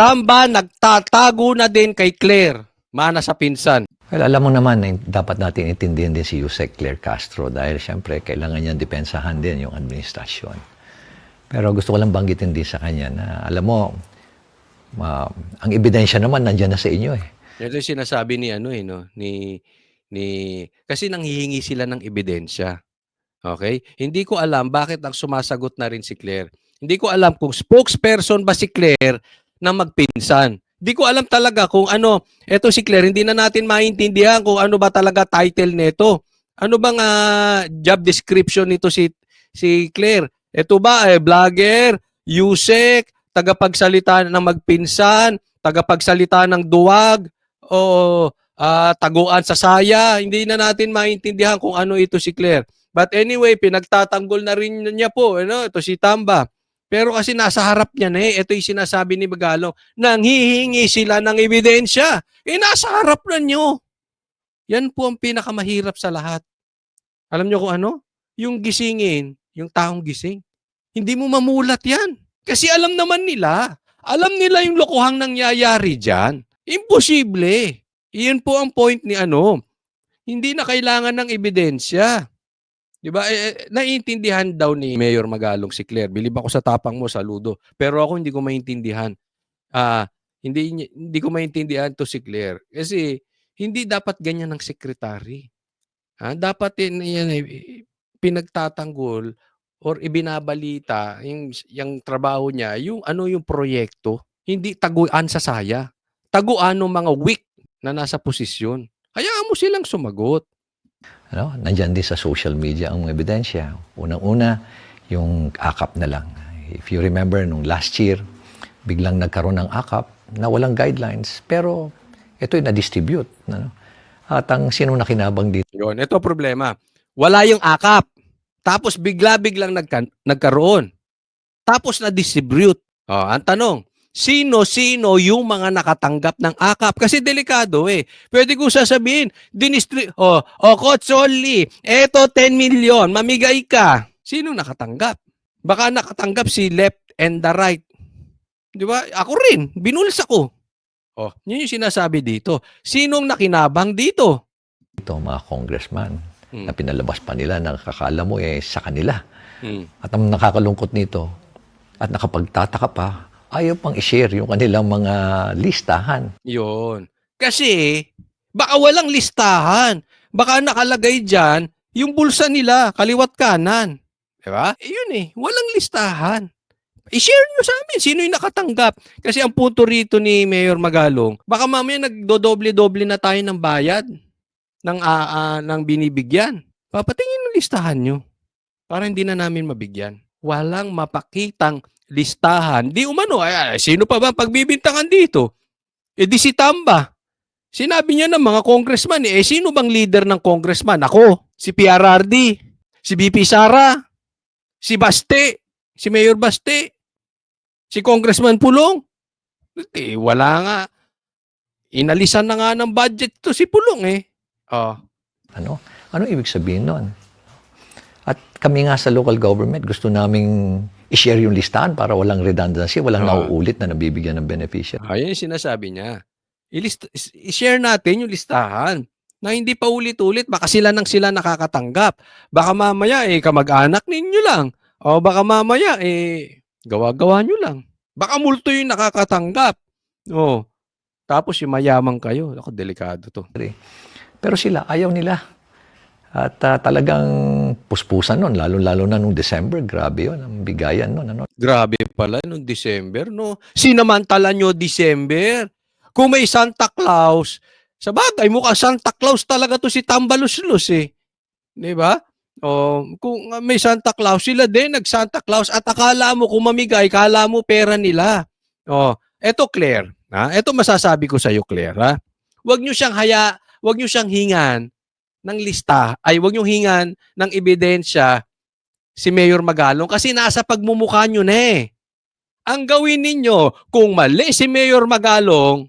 Tamba nagtatago na din kay Claire, mana sa pinsan. Well, alam mo naman na dapat natin intindihin din si Yusek Claire Castro dahil siyempre kailangan niya depensahan din yung administrasyon. Pero gusto ko lang banggitin din sa kanya na alam mo, ang ebidensya naman nandiyan na sa inyo eh. Ito yung sinasabi ni kasi nanghihingi sila ng ebidensya. Okay? Hindi ko alam bakit ang sumasagot na rin si Claire. Hindi ko alam kung spokesperson ba si Claire na magpinsan. Hindi ko alam talaga kung ano, eto si Claire, hindi na natin maintindihan kung ano ba talaga title nito. Ano bang job description nito si Claire? Ito ba vlogger, Yusek, tagapagsalita ng magpinsan, tagapagsalita ng duwag, o taguan sa saya? Hindi na natin maintindihan kung ano ito si Claire. But anyway, pinagtatanggol na rin niya po, ito si Tamba. Pero kasi nasa harap niya na ito yung sinasabi ni Magalong, nanghihingi sila ng ebidensya. Nasa harap na nyo. Yan po ang pinakamahirap sa lahat. Alam nyo kung ano? Yung gisingin, yung taong gising. Hindi mo mamulat yan. Kasi alam naman nila. Alam nila yung lokohang nangyayari dyan. Imposible. Iyan po ang point ni Hindi na kailangan ng ebidensya. Diba? Naiintindihan daw ni Mayor Magalong si Claire. Bilib ako sa tapang mo, saludo. Pero ako hindi ko maintindihan. Hindi ko maintindihan to si Claire. Kasi hindi dapat ganyan ng sekretary. Dapat yan pinagtatanggol or ibinabalita yung trabaho niya, yung proyekto, hindi taguan sa saya. Taguan ng mga weak na nasa posisyon. Hayaan mo silang sumagot. Nandyan din sa social media ang ebidensya. Unang-una, yung AKAP na lang. If you remember, nung last year, biglang nagkaroon ng AKAP na walang guidelines, pero ito'y na-distribute. At ang sino nakinabang dito? Yun, ito problema. Wala yung AKAP. Tapos bigla-biglang nagkaroon. Tapos na-distribute. Ang tanong, sino-sino yung mga nakatanggap ng AKAP? Kasi delikado Pwede ko sasabihin, Coach Only, eto 10 million, mamigay ka. Sino nakatanggap? Baka nakatanggap si left and the right. Di ba? Ako rin, binuls ako. Yun yung sinasabi dito. Sinong nakinabang dito? Ito, mga congressman, na pinalabas pa nila na kakala mo sa kanila. At ang nakakalungkot nito, at nakapagtataka pa, ayaw pang i-share yung kanilang mga listahan. Yun. Kasi, baka walang listahan. Baka nakalagay dyan, yung bulsa nila, kaliwat kanan. Diba? Yun walang listahan. I-share nyo sa amin, sino yung nakatanggap. Kasi ang punto rito ni Mayor Magalong, baka mamaya nagdodoble-doble na tayo ng bayad ng binibigyan. Papatingin ng listahan nyo para hindi na namin mabigyan. Walang mapakitang listahan. Di umano, sino pa ba pagbibintangan dito? Di si Tamba. Sinabi niya ng mga congressman, sino bang leader ng congressman? Ako, si PRRD, si BP Sara, si Baste, si Mayor Baste, si Congressman Pulong. Wala nga. Inalisan na nga ng budget to si Pulong Ano ibig sabihin nun? At kami nga sa local government, gusto naming i-share yung listahan para walang redundancy, walang nauulit na nabibigyan ng beneficiary. Ayun yung sinasabi niya. I-share natin yung listahan na hindi pa ulit-ulit, baka sila nakakatanggap. Baka mamaya kamag-anak ninyo lang. O baka mamaya gawa-gawa nyo lang. Baka multo yung nakakatanggap. Tapos yung mayaman kayo. Ako, delikado to. Pero sila, ayaw nila. At talagang puspusan nun, lalo-lalo na nung December. Grabe yun, ang bigayan nun. Grabe pala nung December, no? Sinamantala nyo December. Kung may Santa Claus, sa bagay, mukhang Santa Claus talaga to si Tambaluslos Di ba? Kung may Santa Claus, sila din nag-Santa Claus at akala mo kung mamigay, akala mo pera nila. Eto Claire, eto masasabi ko sa iyo Claire, Huwag niyo siyang hingan ng lista, huwag niyo hingan ng ebidensya si Mayor Magalong kasi nasa pagmumukha niyo na Ang gawin ninyo, kung mali si Mayor Magalong,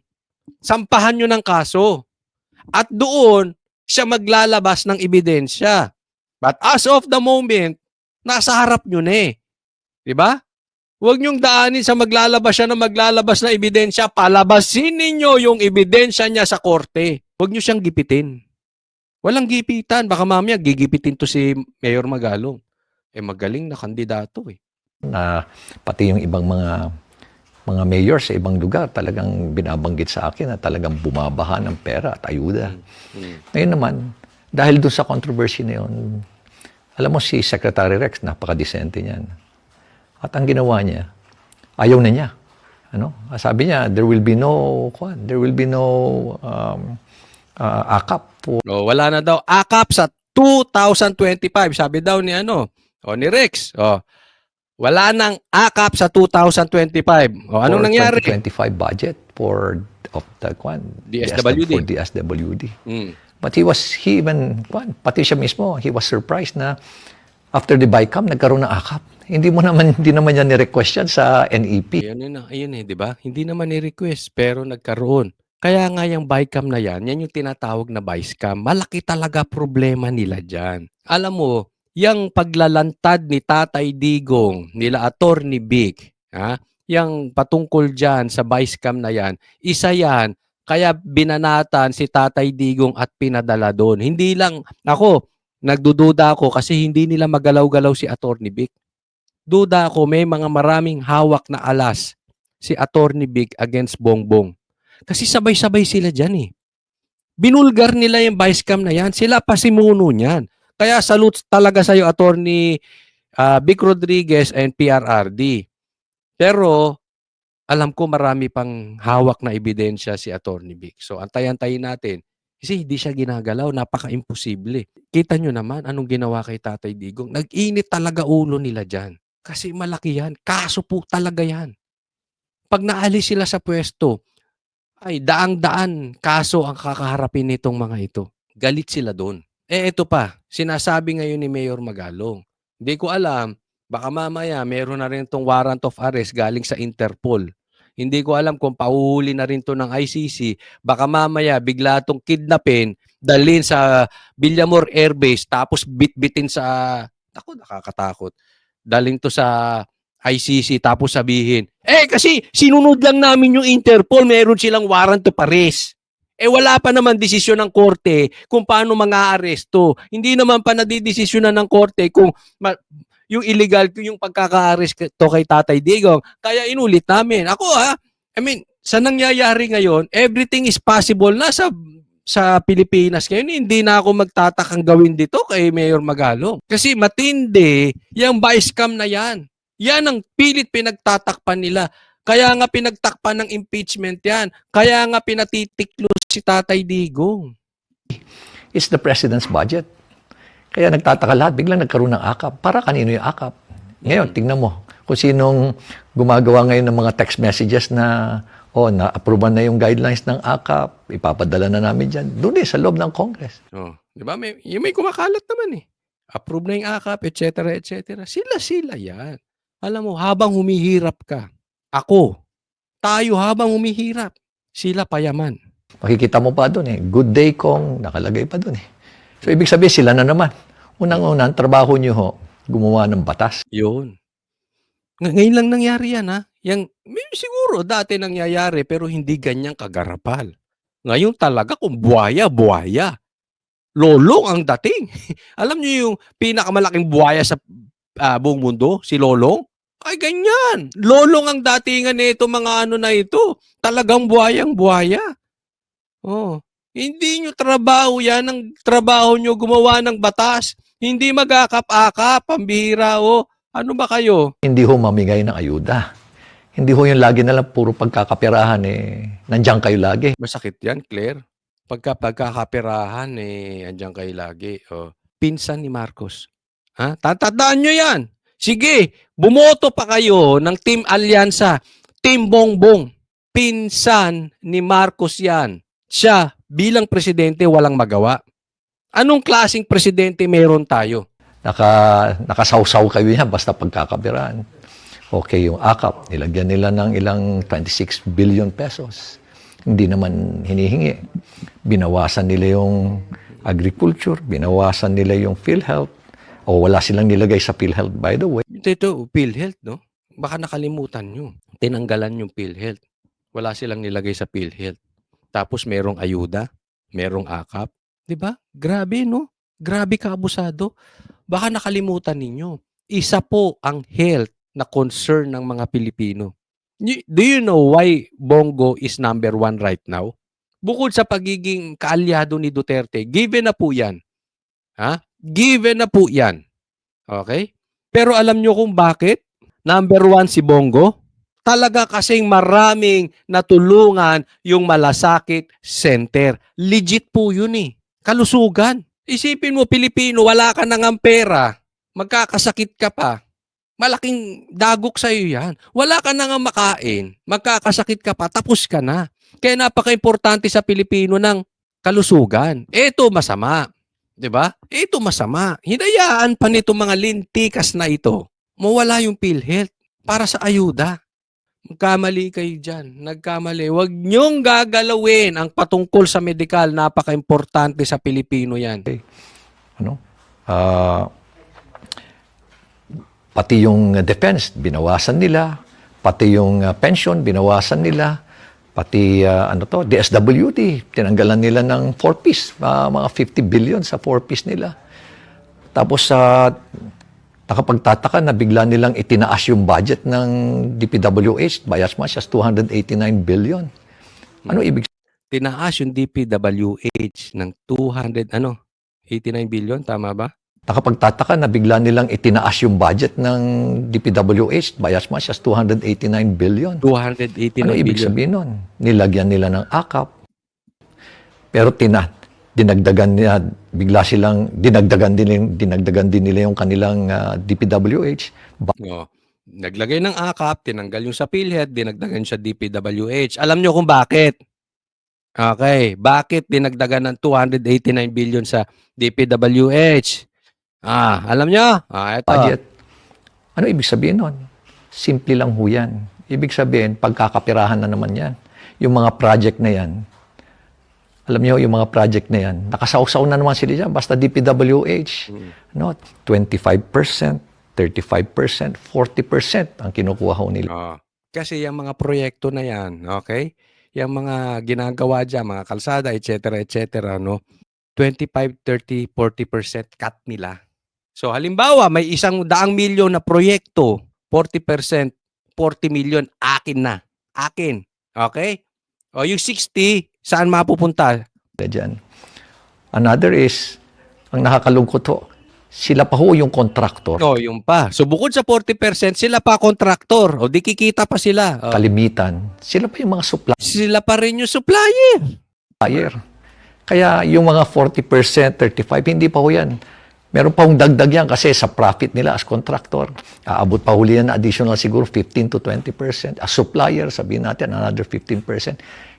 sampahan niyo ng kaso. At doon siya maglalabas ng ebidensya. But as of the moment, nasa harap nyo na Diba? Huwag niyong daanin sa maglalabas siya na maglalabas na ebidensya. Palabasin ninyo yung ebidensya niya sa korte. Huwag niyo siyang gipitin. Walang gipitan. Baka mamaya gigipitin to si Mayor Magalong. Magaling na kandidato eh. Na pati yung ibang mga mayor sa ibang lugar talagang binabanggit sa akin na talagang bumabaha ng pera at ayuda. Ngayon naman, dahil doon sa controversy na yun, alam mo si Secretary Rex, napaka-decente niyan. At ang ginawa niya, ayaw na niya. Sabi niya, there will be no akap. Wala na daw akap sa 2025. Sabi daw ni ni Rex. Wala nang akap sa 2025. Anong nangyari? 2025 budget for DSWD. For DSWD. But pati siya mismo, he was surprised na after the BICAM, nagkaroon ng akap. Hindi naman niya ni-request yan sa NEP. Ayun di ba? Hindi naman ni-request, pero nagkaroon. Kaya nga yung BICAM na yan yung tinatawag na BICAM. Malaki talaga problema nila dyan. Alam mo, yung paglalantad ni Tatay Digong, nila Attorney Vic, yung patungkol dyan sa BICAM na yan, isa yan, kaya binanatan si Tatay Digong at pinadala doon. Hindi lang, nagdududa ako kasi hindi nila magalaw-galaw si Attorney Vic. Duda ako, may mga maraming hawak na alas si Attorney Vic against Bongbong. Kasi sabay-sabay sila dyan eh. Binulgar nila yung BICAM na yan. Sila pa si Muno niyan. Kaya salute talaga sa'yo, Attorney Vic Rodriguez and PRRD. Pero, alam ko marami pang hawak na ebidensya si Attorney Vic. So, antayin natin. Kasi hindi siya ginagalaw. Napaka-imposible. Kita nyo naman anong ginawa kay Tatay Digong. Nag-init talaga ulo nila dyan. Kasi malaki yan. Kaso po talaga yan. Pag naalis sila sa pwesto, ay daang-daan kaso ang kakaharapin nitong mga ito. Galit sila doon. Ito pa, sinasabi ngayon ni Mayor Magalong. Hindi ko alam, baka mamaya meron na rin itong warrant of arrest galing sa Interpol. Hindi ko alam kung pauhuli na rin to ng ICC. Baka mamaya bigla itong kidnapin, dalhin sa Villamor Air Base, tapos bitbitin sa, nakakatakot. Dalhin to sa ICC tapos sabihin, kasi sinunod lang namin yung Interpol, meron silang warrant of arrest. Wala pa naman desisyon ng korte kung paano mga-aresto. Hindi naman pa nadidesisyonan ng korte kung yung illegal, yung pagkaka-arrest to kay Tatay Digong. Kaya inulit namin. Sa nangyayari ngayon, everything is possible na sa Pilipinas. Kaya hindi na ako magtatakang gawin dito kay Mayor Magalong. Kasi matindi yung BICAM na yan. Yan ang pilit pinagtatakpan nila. Kaya nga pinagtakpan ng impeachment yan. Kaya nga pinatitiklo si Tatay Digong. It's the president's budget. Kaya nagtataka lahat, biglang nagkaroon ng akap. Para kanino yung akap? Ngayon, tingnan mo, kung sinong gumagawa ngayon ng mga text messages na, na-approvean na yung guidelines ng akap, ipapadala na namin dyan. Doon sa loob ng Congress. Di ba? May kumakalat naman eh. Approve na yung akap, etc. etc. Sila yan. Alam mo, habang humihirap ka, tayo habang humihirap, sila payaman. Makikita mo pa doon good day kong nakalagay pa doon So, ibig sabihin sila na naman. Unang-unang, trabaho nyo gumawa ng batas. Yun. Ngayon lang nangyari yan siguro dati nangyayari pero hindi ganyang kagarapal. Ngayon talaga kung buhaya. Lolong ang dating. Alam niyo yung pinakamalaking buhaya sa buong mundo? Si Lolong? Ay, ganyan. Lolong ang datingan nito mga na ito. Talagang buhayang-buhaya. Hindi nyo trabaho yan. Ang trabaho nyo gumawa ng batas. Hindi mag-akap-akap. Pambihira Ano ba kayo? Hindi mamigay ng ayuda. Hindi yung lagi na lang puro pagkakapirahan nandiyan kayo lagi. Masakit yan, Claire. Pagkakapirahan andyan kayo lagi. Pinsan ni Marcos. Tatandaan nyo yan. Sige, bumoto pa kayo ng Team Alyansa, Team Bongbong. Pinsan ni Marcos yan. Siya, bilang presidente, walang magawa. Anong klaseng presidente meron tayo? Nakasawsaw kayo yan basta pagkakapiraan. Okay, yung akap, nilagyan nila ng ilang 26 billion pesos. Hindi naman hinihingi. Binawasan nila yung agriculture, binawasan nila yung PhilHealth. Wala silang nilagay sa PhilHealth, by the way. Ito, PhilHealth, no? baka nakalimutan nyo. Tinanggalan yung PhilHealth. Wala silang nilagay sa PhilHealth. Tapos merong ayuda, merong akap. 'Di ba? Grabe, no? Grabe ka abusado. Baka nakalimutan ninyo. Isa po ang health na concern ng mga Pilipino. Do you know why Bongo is number 1 right now? Bukod sa pagiging kaalyado ni Duterte, given na po yan. Ha? Given na po yan. Okay? Pero alam nyo kung bakit? Number 1 si Bongo? Talaga kasing maraming natulungan yung Malasakit Center. Legit po yun eh. Kalusugan. Isipin mo, Pilipino, wala ka nang pera. Magkakasakit ka pa. Malaking dagok sa'yo yan. Wala ka na nga makain. Magkakasakit ka pa. Tapos ka na. Kaya napaka-importante sa Pilipino ng kalusugan. Ito masama. 'Di ba? Ito masama. Hinayaan pa nito mga lintikas na ito. Mawala yung PhilHealth para sa ayuda. Magkamali kayo dyan. Nagkamali. Huwag niyong gagalawin ang patungkol sa medikal. Napaka-importante sa Pilipino yan. Ano? Pati yung defense, binawasan nila. Pati yung pension, binawasan nila. Pati DSWD, tinanggalan nila ng 4-piece, mga 50 billion sa 4-piece nila. Tapos nakapagtataka na bigla nilang itinaas yung budget ng DPWH by as much as 289 billion. Ano ibig Tinaas yung DPWH ng 89 billion, tama ba? Nakapagtataka na bigla nilang itinaas yung budget ng DPWH by as much as 289 billion. 289 Ano ibig billion. sabihin nun? Nilagyan nila ng akap. Pero dinagdagan nila, bigla silang dinagdagan din nila yung kanilang DPWH. No. Naglagay ng akap, tinanggal yung sa PhilHealth, dinagdagan sa DPWH. Alam nyo kung bakit? Okay, bakit dinagdagan ng 289 billion sa DPWH? Alam nyo? Ito. Budget. Ano ibig sabihin nun? Simple lang ho yan. Ibig sabihin, pagkakapirahan na naman yan. Yung mga project na yan, alam niyo, yung mga project na yan, nakasawsaw na naman sila dyan. Basta DPWH, 25%, 35%, 40% ang kinukuha ho nila. Kasi yung mga proyekto na yan, okay? Yung mga ginagawa dyan, mga kalsada, etc., no? 25, 30, 40% cut nila. So halimbawa, may 100 milyon na proyekto, 40%, 40 million, akin na. Akin. Okay? O yung 60, saan mapupunta? Dyan. Another is, ang nakakalungkot ho, sila pa ho yung contractor. Yung pa. So bukod sa 40%, sila pa contractor. O di kikita pa sila. Kalimitan, sila pa yung mga supplier. Sila pa rin yung supplier. Kaya yung mga 40%, 35%, hindi pa ho yan. Meron pa hong dagdag yan kasi sa profit nila as contractor. Aabot pa huli yan na additional siguro 15 to 20%. As supplier, sabihin natin, another 15%.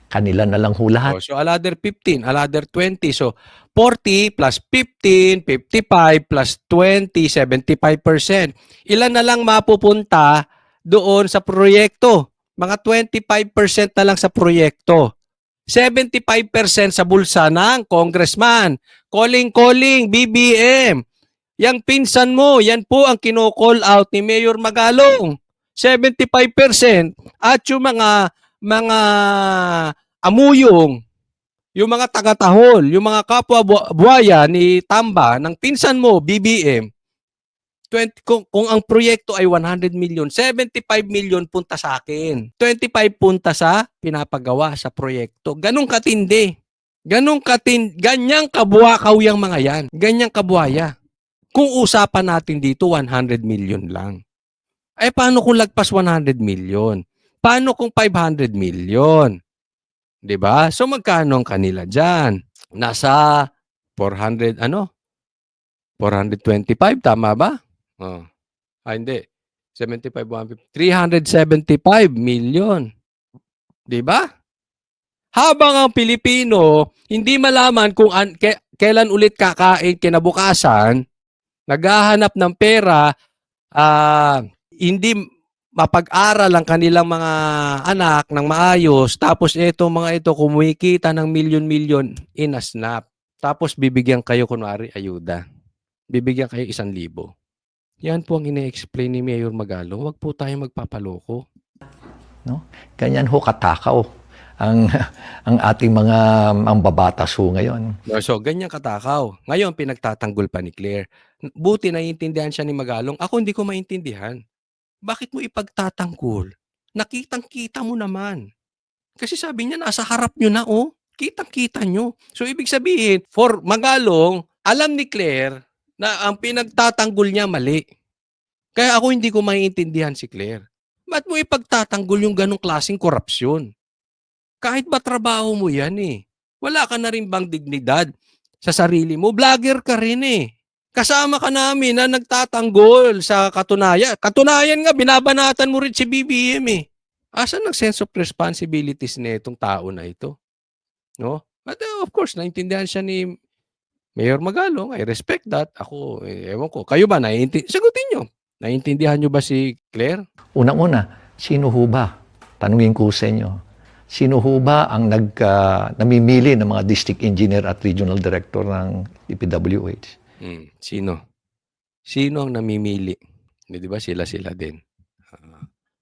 Kanila na lang hulahan. So another 15, another 20. So 40 plus 15, 55 plus 20, 75%. Ilan na lang mapupunta doon sa proyekto? Mga 25% na lang sa proyekto. 75% sa bulsa ng congressman. Calling, BBM. Yang pinsan mo, yan po ang kino-call out ni Mayor Magalong. 75%. At yung mga amuyong, yung mga taga-tahol, yung mga kapwa buhaya ni Tamba ng pinsan mo, BBM, kung ang proyekto ay 100 million, 75 million punta sa akin. 25 punta sa pinapagawa sa proyekto. Ganong katindi. Ganyang kabuwakaw yung mga yan. Ganyang kabuhaya. Kung usapan natin dito, 100 million lang. Ay, paano kung lagpas 100 million? Paano kung 500 million? 'Di ba? So, magkano ang kanila dyan? Nasa 425, tama ba? Hindi. 75, 150. 375 million. 'Di ba? Habang ang Pilipino hindi malaman kung kailan ulit kakain kinabukasan, naghahanap ng pera, hindi mapag-aral ang kanilang mga anak ng maayos, tapos mga ito kumikita ng milyon-milyon in a snap. Tapos bibigyan kayo kunwari ayuda. Bibigyan kayo 1,000. Yan po ang ine-explain ni Mayor Magalong. Huwag po tayo magpapaloko. No? Ganyan ho katakaw ang ang ating mga mambabatas ho ngayon. No, so, ganyan katakaw. Ngayon, pinagtatanggol pa ni Claire. Buti naiintindihan siya ni Magalong. Ako hindi ko maintindihan. Bakit mo ipagtatanggol? Nakitang-kita mo naman. Kasi sabi niya, nasa harap nyo na, oh. Kitang-kita nyo. So, ibig sabihin, for Magalong, alam ni Claire na ang pinagtatanggol niya mali. Kaya ako hindi ko maiintindihan si Claire. Ba't mo ipagtatanggol yung ganong klaseng korupsyon? Kahit ba trabaho mo yan eh. Wala ka na rin bang dignidad sa sarili mo? Vlogger ka rin eh. Kasama ka namin na nagtatanggol sa katunayan. Katunayan nga, binabanatan mo rin si BBM eh. Asan ang sense of responsibilities na itong tao na ito? No? But of course, naintindihan siya ni Mayor Magalong. I respect that. Ako, ewan ko. Kayo ba, sagutin nyo. Naintindihan nyo ba si Claire? Unang-una, sino ho ba? Tanungin ko sa inyo. Sino ho ba ang namimili ng mga district engineer at regional director ng DPWH? Sino? Sino ang namimili? Di ba sila din?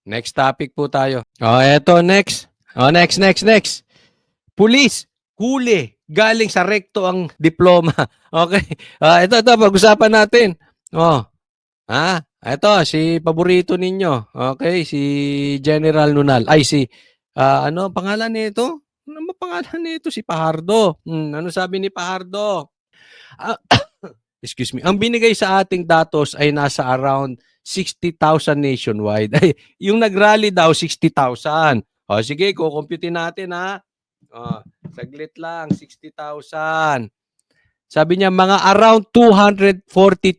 Next topic po tayo. Eto, next. Next. Pulis, huli, galing sa rekto ang diploma. Okay. Ito, pag-usapan natin. Ito, si paborito ninyo. Okay, si General Nunal. Ay, ano pangalan nito? Ano pangalan nito? Si Pahardo. Ano sabi ni Pahardo? Excuse me. Ang binigay sa ating datos ay nasa around 60,000 nationwide. Ay, yung nag-rally daw, 60,000. Sige, kukumputin natin ha. Saglit lang, 60,000. Sabi niya, mga around 240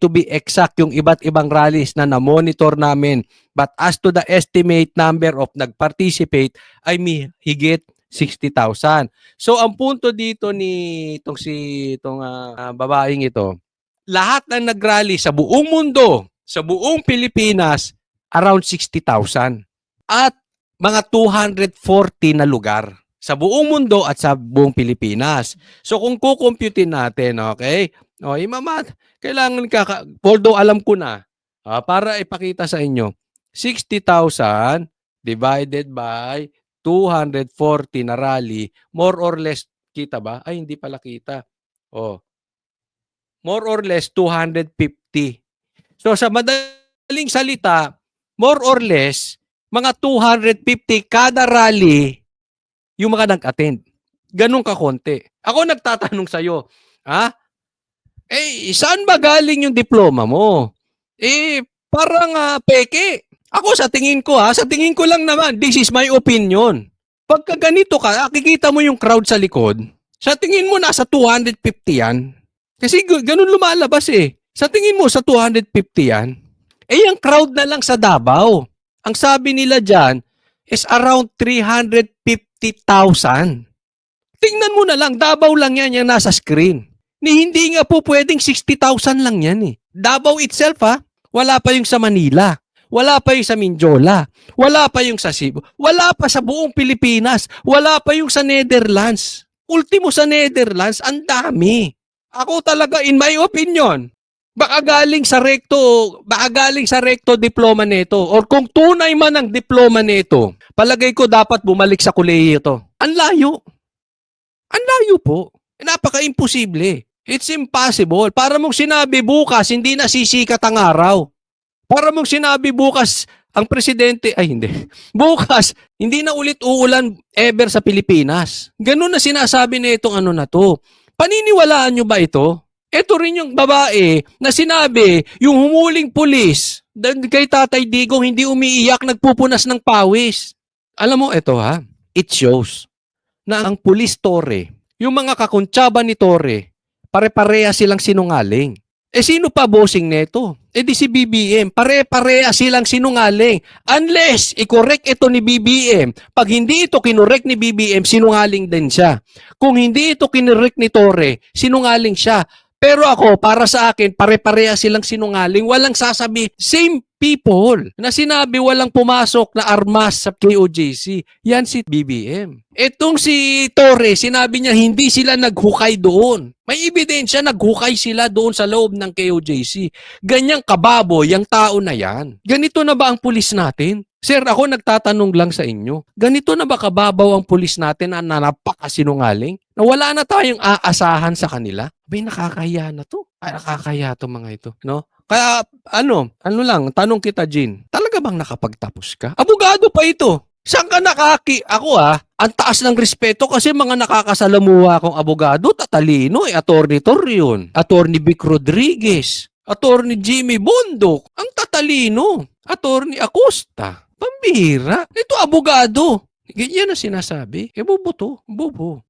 to be exact yung iba't ibang rallies na na-monitor namin. But as to the estimate number of nag-participate ay higit 60,000. So, ang punto dito ni itong babaeng ito, lahat ng nag-rally sa buong mundo, sa buong Pilipinas, around 60,000. At mga 240 na lugar sa buong mundo at sa buong Pilipinas. So kung kukumputin natin, okay? Kailangan although alam ko na, para ipakita sa inyo, 60,000 divided by 240 na rally, more or less, kita ba? Ay, hindi pala kita. More or less 250. So sa madaling salita, more or less, mga 250 kada rally, yung mga nag-attend. Ganun kakonti. Ako nagtatanong sa'yo, saan ba galing yung diploma mo? Parang peke. Ako sa tingin ko lang naman, this is my opinion. Pagka ganito ka, kikita mo yung crowd sa likod, sa tingin mo nasa 250 yan. Kasi ganun lumalabas eh. Sa tingin mo sa 250 yan, yung crowd na lang sa Davao. Ang sabi nila dyan is around 350,000. Tingnan mo na lang, Davao lang yan yung nasa screen. Hindi nga po pwedeng 60,000 lang yan eh. Davao itself wala pa yung sa Manila. Wala pa yung sa Mindiola. Wala pa yung sa Cebu. Wala pa sa buong Pilipinas. Wala pa yung sa Netherlands. Ultimo sa Netherlands, ang dami. Ako talaga, in my opinion, baka galing sa recto diploma nito. Or kung tunay man ang diploma nito, palagay ko dapat bumalik sa kolehiyo to. Ang layo. Ang layo po. Napaka-imposible. It's impossible. Para mong sinabi bukas, hindi na sisikat ang araw. Para mong sinabi bukas, ang presidente, bukas, hindi na ulit uulan ever sa Pilipinas. Ganun na sinasabi na itong ano na to. Paniniwalaan nyo ba ito? Ito rin yung babae na sinabi, yung humuling pulis, kay Tatay Digong hindi umiiyak, nagpupunas ng pawis. Alam mo, ito it shows na ang pulis Torre, yung mga kakuntsaba ni Torre, pare-pareha silang sinungaling. Sino pa bossing neto? Di si BBM. Pare-pareha silang sinungaling. Unless i-correct ito ni BBM. Pag hindi ito kinorek ni BBM, sinungaling din siya. Kung hindi ito kinorek ni Torre, sinungaling siya. Pero ako, para sa akin, pare-pareha silang sinungaling. Walang sasabi. Same people na sinabi walang pumasok na armas sa KOJC. Yan si BBM. Etong si Torres, sinabi niya hindi sila naghukay doon. May ebidensya, naghukay sila doon sa loob ng KOJC. Ganyang kababoy yung tao na yan. Ganito na ba ang pulis natin? Sir, ako nagtatanong lang sa inyo. Ganito na ba kababaw ang pulis natin na napakasinungaling? Na wala na tayong aasahan sa kanila? May nakakahiya na to. Ay, nakakahiya to mga ito. No? Kaya ano lang, tanong kita, Jean. Talaga bang nakapagtapos ka? Abogado pa ito. Saan ka ako ang taas ng respeto kasi mga nakakasalamuha akong abogado, tatalino, Attorney Torreon, Attorney Vic Rodriguez, Attorney Jimmy Bondok, ang tatalino, Attorney Acosta, pambihira. Ito abogado. Ganyan na sinasabi. Bobo to, bobo.